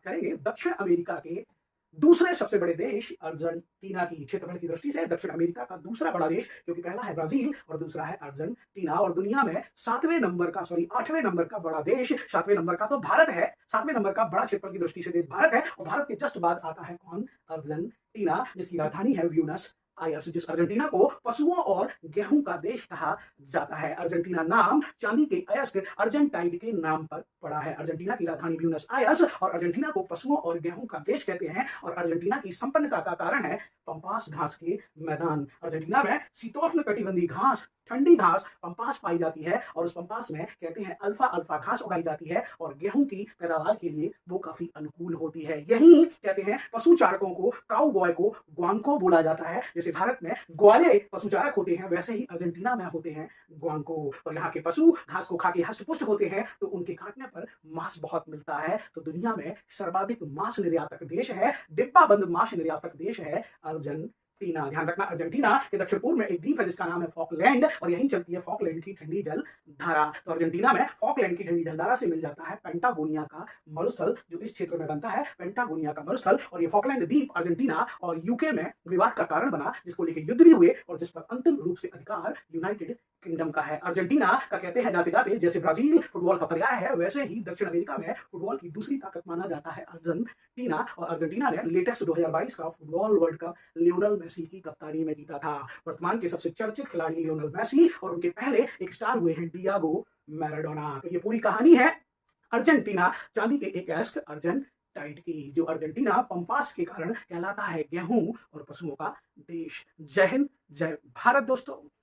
बात करेंगे दक्षिण अमेरिका के दूसरे सबसे बड़े देश अर्जेंटीना की। क्षेत्रफल की दृष्टि से दक्षिण अमेरिका का दूसरा बड़ा देश, क्योंकि पहला है ब्राजील और दूसरा है अर्जेंटीना। और दुनिया में 8वें नंबर का बड़ा देश, 7वें नंबर का तो भारत है, 7वें नंबर का बड़ा क्षेत्रफल की दृष्टि से देश भारत है। और भारत के जस्ट बाद आता है कौन? अर्जेंटीना, जिसकी राजधानी है ब्यूनस आयर्स। जिस अर्जेंटीना को पशुओं और गेहूं का देश कहा जाता है। अर्जेंटीना नाम चांदी के अयस्क अर्जेंटाइन के नाम पर पड़ा है। अर्जेंटीना की राजधानी ब्यूनस आयर्स, और अर्जेंटीना को पशुओं और गेहूं का देश कहते हैं। और अर्जेंटीना की संपन्नता का कारण है पंपास घास के मैदान। अर्जेंटीना में शीतोष्ण कटिबंधीय घास, ठंडी घास पंपास पाई जाती है, और उस पंपास में कहते हैं अल्फा अल्फा घास उगाई जाती है, और गेहूं की पैदावार के लिए वो काफी अनुकूल होती है। यही कहते हैं पशु चारकों को, काउबॉय को ग्वांको बोला जाता है। जैसे भारत में ग्वाले पशुचारक होते हैं, वैसे ही अर्जेंटीना में होते हैं ग्वांको। और यहाँ के पशु घास को खा के हष्ट-पुष्ट होते हैं, तो उनके काटने पर मांस बहुत मिलता है। तो दुनिया में सर्वाधिक मांस निर्यातक देश है, डिब्बाबंद मांस निर्यातक देश है अर्जेंटीना। ध्यान रखना, अर्जेंटीना के दक्षिण पूर्व में एक द्वीप है जिसका नाम है फॉकलैंड, और यहीं चलती है फॉकलैंड की ठंडी जल धारा। तो अर्जेंटीना में फॉकलैंड की ठंडी जल धारा से मिल जाता है पेंटागोनिया का मरुस्थल, जो इस क्षेत्र में बनता है, पेंटागोनिया का मरुस्थल। और ये फॉकलैंड द्वीप अर्जेंटीना और यूके में विवाद का कारण बना, जिसको लेकर युद्ध भी हुए, और जिस पर अंतिम रूप से अधिकार यूनाइटेड किंगडम का है। अर्जेंटीना का कहते हैं जाते जाते जैसे ब्राजील फुटबॉल का पर्याय है, वैसे ही दक्षिण अमेरिका में फुटबॉल की दूसरी ताकत माना जाता है अर्जेंटीना। और अर्जेंटीना ने लेटेस्ट 2022 का football world cup Lionel Messi की कप्तानी में जीता था। वर्तमान के सबसे चर्चित खिलाड़ी लियोनेल मेसी, और उनके पहले एक स्टार हुए हैं डियागो मैराडोना। तो ये पूरी कहानी है अर्जेंटीना चांदी के एक अयस्क अर्जेंटाइन की, जो अर्जेंटीना पंपास के कारण कहलाता है गेहूं और पशुओं का देश। जय हिंद, जय भारत दोस्तों।